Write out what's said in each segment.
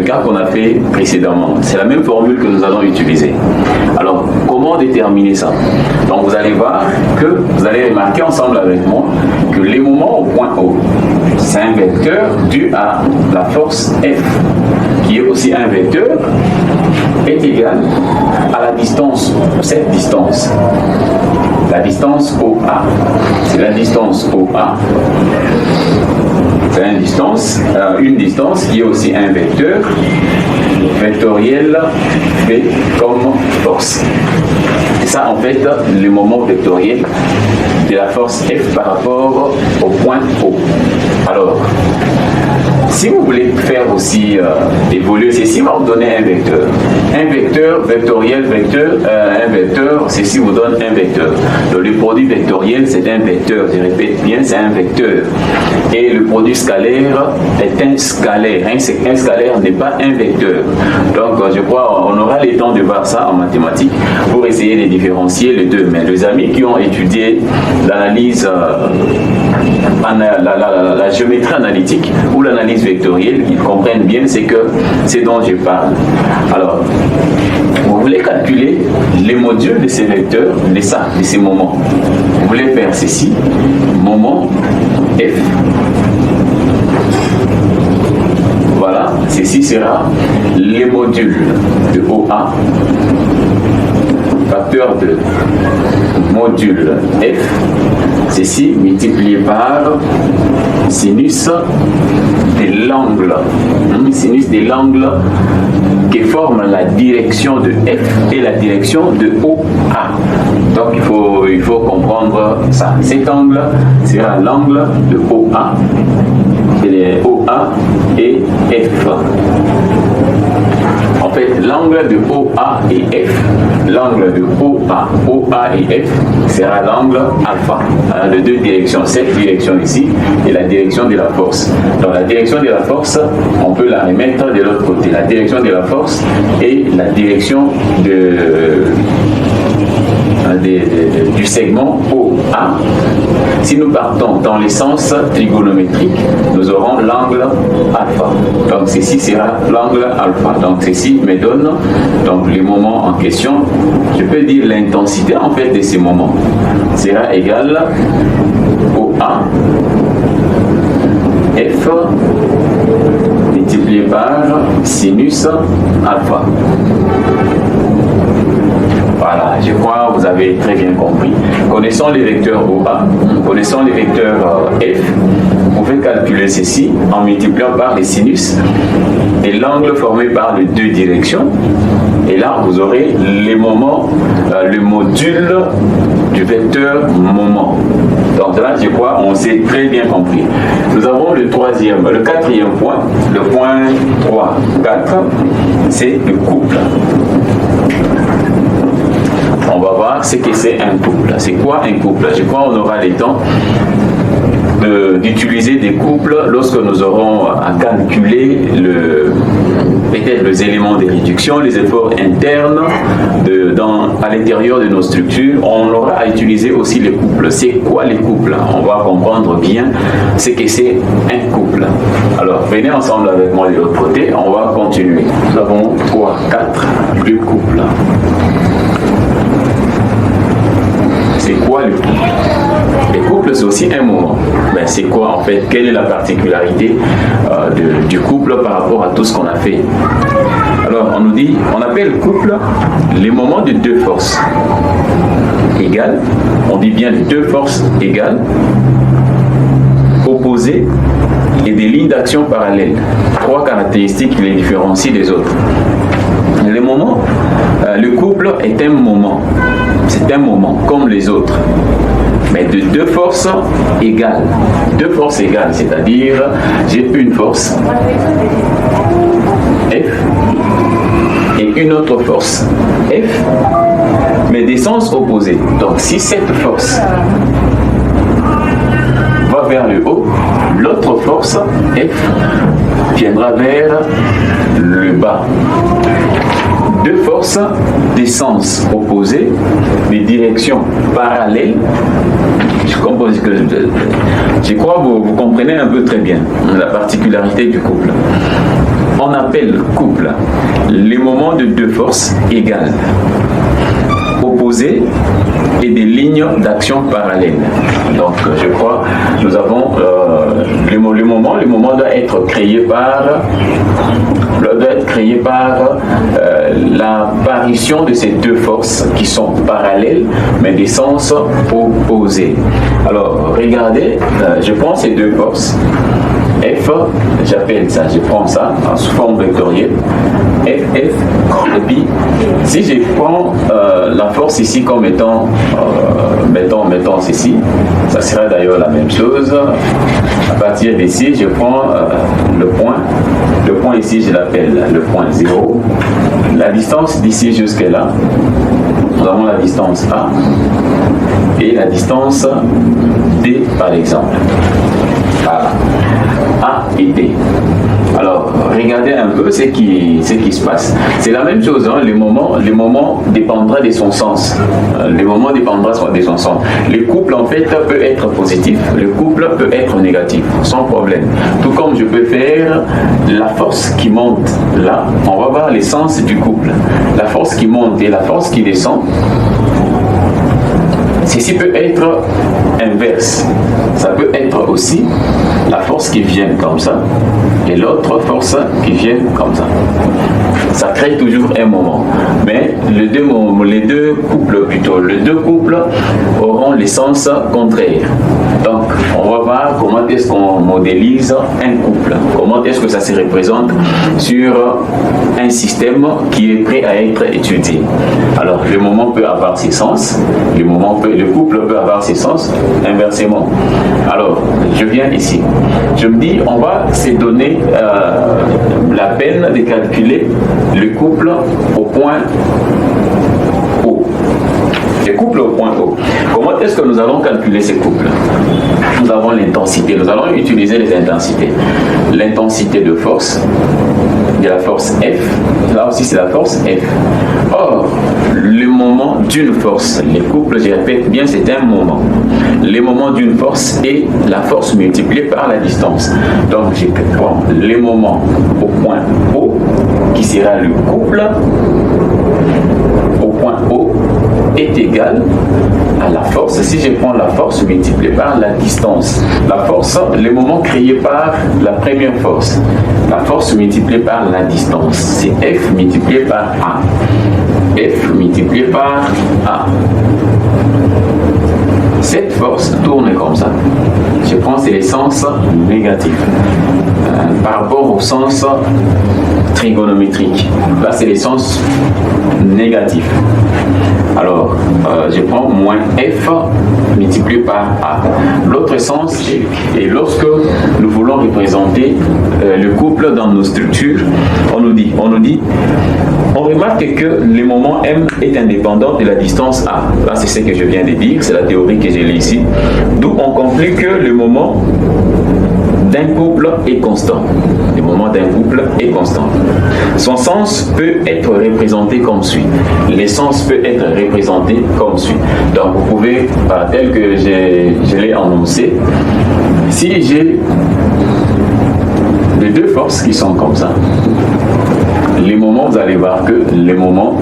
cas qu'on a fait précédemment. C'est la même formule que nous allons utiliser. Alors, comment déterminer ça? Donc, vous allez voir que vous allez remarquer ensemble avec moi que les moments au point O, c'est un vecteur dû à la force F, qui est aussi un vecteur, est égal à la distance, cette distance. La distance OA. C'est la distance OA. C'est une distance qui est aussi un vecteur vectoriel V comme force. Et ça, en fait, le moment vectoriel de la force F par rapport au point O. Alors, si vous voulez faire aussi évoluer ceci, va vous donner un vecteur. Un vecteur vectoriel, un vecteur, ceci vous donne un vecteur. Donc, le produit vectoriel, c'est un vecteur. Je répète bien, c'est un vecteur. Et le produit scalaire est un scalaire. Un scalaire n'est pas un vecteur. Donc, je crois on aura le temps de voir ça en mathématiques pour essayer de différencier les deux. Mais les amis qui ont étudié l'analyse, la géométrie analytique ou l'analyse vectorielle, ils comprennent bien c'est dont je parle. Alors, vous voulez calculer les modules de ces vecteurs, de ces moments. Vous voulez faire ceci, moment F. Voilà, ceci sera les modules de OA, facteur de module F, ceci multiplié par sinus de l'angle, sinus de l'angle qui forme la direction de F et la direction de OA. Donc il faut comprendre ça. Cet angle sera l'angle de OA, c'est OA et F. En fait, l'angle de OA et F, l'angle de OA et F sera l'angle alpha, de deux directions, cette direction ici et la direction de la force. Donc la direction de la force, on peut la remettre de l'autre côté. La direction de la force et la direction du segment OA. Si nous partons dans les sens trigonométriques, nous aurons l'angle alpha. Donc ceci sera l'angle alpha. Donc ceci me donne donc les moments en question. Je peux dire l'intensité en fait de ces moments sera égale OA F multiplié par sinus alpha. Voilà, je crois que vous avez très bien compris. Connaissant les vecteurs OA, connaissant les vecteurs F, vous pouvez calculer ceci en multipliant par les sinus et l'angle formé par les deux directions. Et là, vous aurez les moments, le module du vecteur moment. Donc là, je crois, on s'est très bien compris. Nous avons le quatrième point, le point 3, 4, c'est le couple. On va voir ce que c'est un couple. C'est quoi un couple? Je crois qu'on aura le temps d'utiliser des couples lorsque nous aurons à calculer peut-être les éléments de réduction, les efforts internes à l'intérieur de nos structures. On aura à utiliser aussi les couples. C'est quoi les couples? On va comprendre bien ce que c'est un couple. Alors, venez ensemble avec moi de l'autre côté, on va continuer. Nous avons 3, 4, le couple. C'est quoi le couple? Le couple, c'est aussi un moment. Ben, c'est quoi en fait? Quelle est la particularité du couple par rapport à tout ce qu'on a fait? Alors, on nous dit, on appelle couple les moments de deux forces égales. On dit bien deux forces égales, opposées et des lignes d'action parallèles. Trois caractéristiques qui les différencient des autres. Le moment, le couple est un moment. C'est un moment comme les autres, mais de deux forces égales. Deux forces égales, c'est-à-dire j'ai une force F et une autre force F, mais des sens opposés. Donc si cette force va vers le haut, l'autre force F viendra vers le bas. Deux forces d'essence opposées, des directions parallèles. Je crois que vous comprenez un peu très bien la particularité du couple. on appelle couple les moments de deux forces égales, opposées et des lignes d'action parallèles. Donc je crois nous avons le moment doit être créé par l'apparition de ces deux forces qui sont parallèles mais des sens opposés. Alors regardez, je prends ces deux forces F, j'appelle ça, je prends ça sous forme vectorielle, F, et puis si je prends la force ici comme étant, mettons ceci, ça sera d'ailleurs la même chose. À partir d'ici, je prends le point ici je l'appelle le point 0, la distance d'ici jusque là, nous avons la distance A et la distance D par exemple. Voilà. A et D. Alors, regardez un peu ce qui se passe. C'est la même chose, hein? Le moment dépendra de son sens. Le moment dépendra de son sens. Le couple, en fait, peut être positif, le couple peut être négatif, sans problème. Tout comme je peux faire la force qui monte là, on va voir l'essence du couple. La force qui monte et la force qui descend. Ceci peut être inverse. Ça peut être aussi la force qui vient comme ça et l'autre force qui vient comme ça. Ça crée toujours un moment. Mais les deux couples auront les sens contraires. Donc, on va voir comment est-ce qu'on modélise un couple. Comment est-ce que ça se représente sur un système qui est prêt à être étudié. Alors, le moment peut avoir ses sens, le couple peut avoir ses sens, inversement. Alors, je viens ici. Je me dis, on va se donner la peine de calculer le couple au point O. Le couple au point O. Comment est-ce que nous allons calculer ces couples? Nous avons l'intensité. Nous allons utiliser les intensités. L'intensité de force, de la force F. Là aussi, c'est la force F. Or, le moment d'une force, les couples, je répète bien, c'est un moment. Le moment d'une force est la force multipliée par la distance. Donc, je prends le moment au point O, qui sera le couple au point O, est égal à la force. Si je prends la force multipliée par la distance, la force, le moment créé par la première force, la force multipliée par la distance, c'est F multiplié par A. F multiplié par A. Cette force tourne comme ça. Je prends c'est les sens négatifs par rapport au sens trigonométrique. Là, c'est les sens négatifs. Alors, je prends moins F multiplié par A. L'autre sens, et lorsque nous voulons représenter le couple dans nos structures, on nous dit, on remarque que le moment M est indépendant de la distance A. Là, c'est ce que je viens de dire, c'est la théorie que j'ai lue ici. D'où on conclut que le moment d'un couple est constant. Le moment d'un couple est constant. Son sens peut être représenté comme suit. L'essence peut être représentée comme suit. Donc vous pouvez, tel que je l'ai annoncé, si j'ai les deux forces qui sont comme ça, les moments, vous allez voir que les moments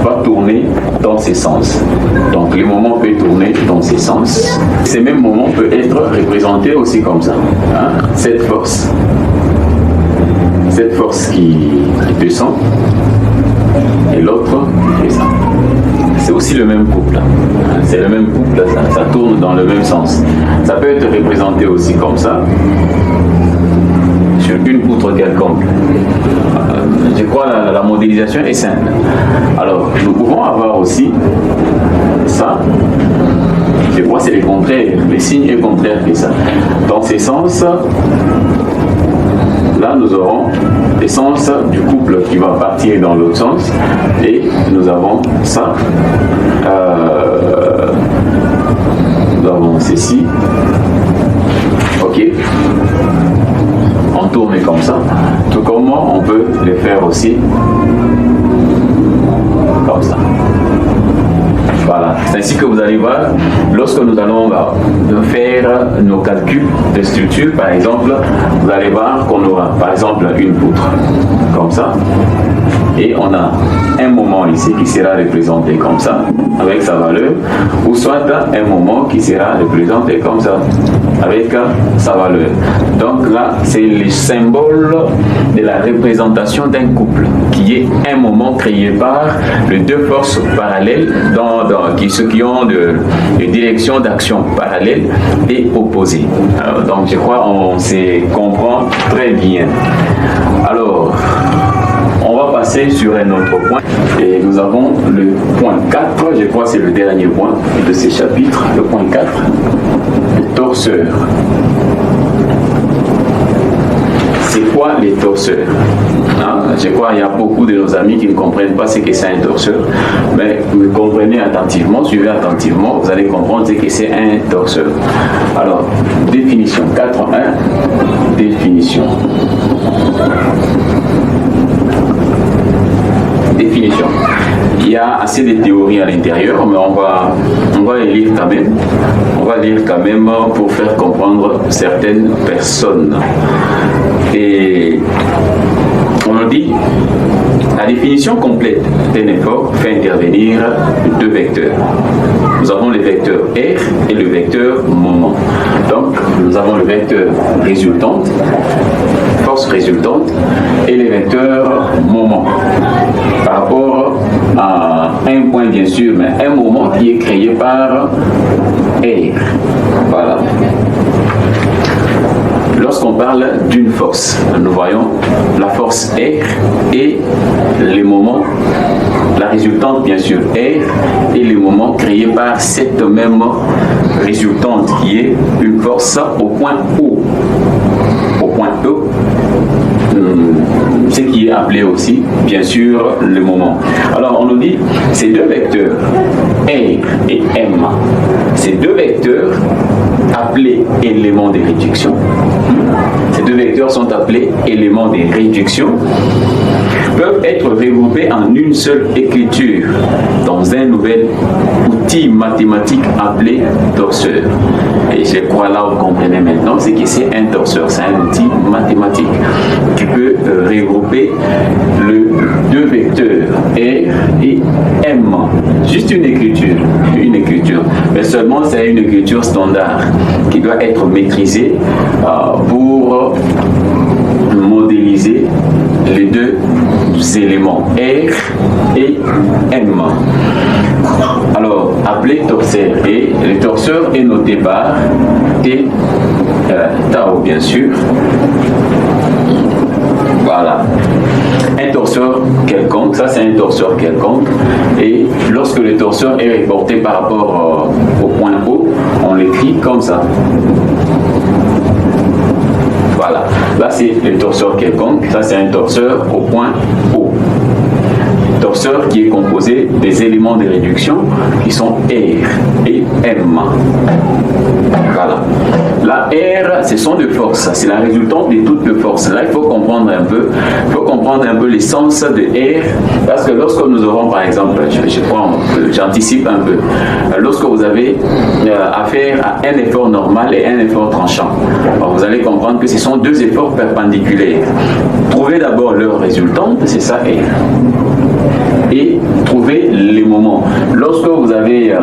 va tourner dans ces sens. Donc le moment peut tourner dans ces sens. Ces mêmes moments peuvent être représentés aussi comme ça. Hein? Cette force qui descend et l'autre qui descend. C'est aussi le même couple. C'est le même couple, ça tourne dans le même sens. Ça peut être représenté aussi comme ça, sur une poutre quelconque. Je crois que la modélisation est simple. Alors, nous pouvons avoir aussi ça. Je crois que c'est le contraire. Le signe est contraire que ça. Dans ces sens, là, nous aurons l'essence du couple qui va partir dans l'autre sens. Et nous avons ça. Nous avons ceci. OK. On tourne comme ça. Tout comme on peut le faire aussi comme ça. Voilà, c'est ainsi que vous allez voir, lorsque nous allons faire nos calculs de structure, par exemple, vous allez voir qu'on aura, par exemple, une poutre, comme ça, et on a un moment ici qui sera représenté comme ça, avec sa valeur, ou soit un moment qui sera représenté comme ça, avec sa valeur. Donc là, c'est le symbole de la représentation d'un couple, qui est un moment créé par les deux forces parallèles, qui ont des directions d'action parallèles et opposées. Alors, donc je crois qu'on se comprend très bien. Alors, on va passer sur un autre point et nous avons le point 4, je crois que c'est le dernier point de ce chapitre, le point 4, le torseur. C'est quoi les torseurs? Je crois qu'il y a beaucoup de nos amis qui ne comprennent pas ce que c'est un torseur, mais vous comprenez attentivement, suivez attentivement, vous allez comprendre ce que c'est un torseur. Alors, définition 4.1, définition. Définition. Il y a assez de théories à l'intérieur, mais on va les lire quand même. On va lire quand même pour faire comprendre certaines personnes. Et on nous dit, la définition complète d'un effort fait intervenir deux vecteurs. Nous avons le vecteur R et le vecteur moment. Donc, nous avons le vecteur résultante, force résultante, et le vecteur moment. Par rapport à un point, bien sûr, mais un moment qui est créé par R. Voilà. Lorsqu'on parle d'une force, nous voyons la force R et les moments, la résultante bien sûr R et les moments créés par cette même résultante qui est une force au point O. Au point E, ce qui est appelé aussi, bien sûr, le moment. Alors, on nous dit, ces deux vecteurs, R et M, ces deux vecteurs appelés éléments de réduction, ces deux vecteurs sont appelés éléments de réduction, peuvent être regroupés en une seule écriture dans un nouvel outil mathématique appelé torseur. Et je crois là vous comprenez maintenant ce que c'est un torseur. C'est un outil mathématique qui peut regrouper les deux vecteurs R et M. Juste une écriture. Mais seulement c'est une écriture standard qui doit être maîtrisée pour modéliser les deux éléments R et M. Alors, appelé torseur, et le torseur est noté par T, tau bien sûr. Voilà. Un torseur quelconque, ça c'est un torseur quelconque, et lorsque le torseur est reporté par rapport au point O, on l'écrit comme ça. Voilà, là c'est le torseur quelconque, ça c'est un torseur au point O. Torseur qui est composé des éléments de réduction qui sont R et M. Voilà. La R, ce sont des forces, c'est la résultante de toutes les forces. Là, il faut comprendre un peu l'essence de R, parce que lorsque nous aurons, par exemple, j'anticipe un peu, lorsque vous avez affaire à un effort normal et un effort tranchant, vous allez comprendre que ce sont deux efforts perpendiculaires. Trouvez d'abord leur résultante, c'est ça R. Et trouver les moments. Lorsque vous avez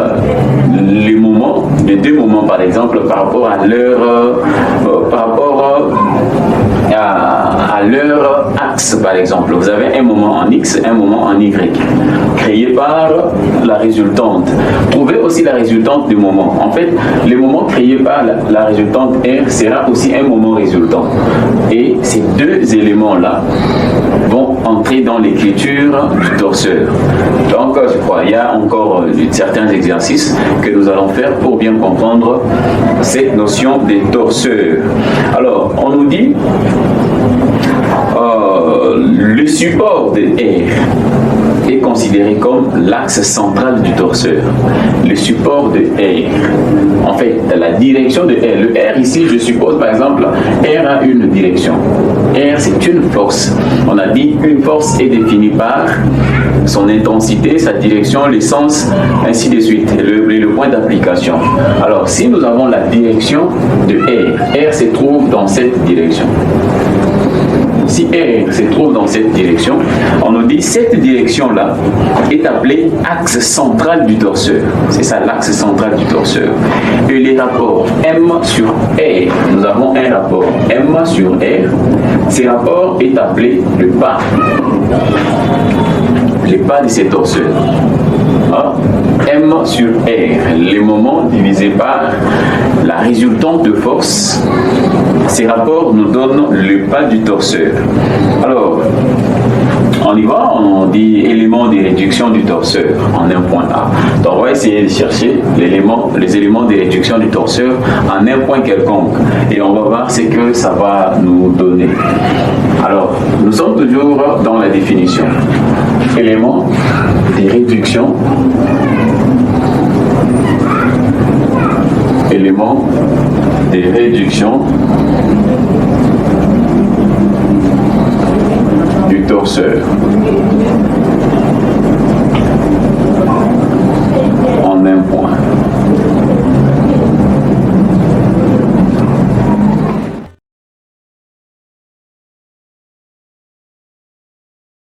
les moments, les deux moments par exemple, par rapport à leur axe par exemple, vous avez un moment en X, un moment en Y, créé par la résultante. Trouvez aussi la résultante du moment. En fait, le moment créé par la résultante R sera aussi un moment résultant. Et ces deux éléments-là vont entrer dans l'écriture du torseur. Donc, je crois, il y a encore certains exercices que nous allons faire pour bien comprendre cette notion des torseurs. Alors, on nous dit le support de R est considéré comme l'axe central du torseur, le support de R. En fait, la direction de R. Le R ici, je suppose par exemple, R a une direction. R, c'est une force. On a dit qu'une force est définie par son intensité, sa direction, l'essence, ainsi de suite, le point d'application. Alors, si nous avons la direction de R se trouve dans cette direction. Si R se trouve dans cette direction, on nous dit cette direction-là est appelée axe central du torseur. C'est ça l'axe central du torseur. Et les rapports M sur R, nous avons un rapport M sur R. Ce rapport est appelé le pas. Le pas de ces torseurs. M sur R, les moments divisés par la résultante de force. Ces rapports nous donnent le pas du torseur. Alors, on y va, on dit éléments de réduction du torseur en un point A. Donc on va essayer de chercher les éléments de réduction du torseur en un point quelconque. Et on va voir ce que ça va nous donner. Alors, nous sommes toujours dans la définition. Éléments de réduction. Éléments de réduction du torseur.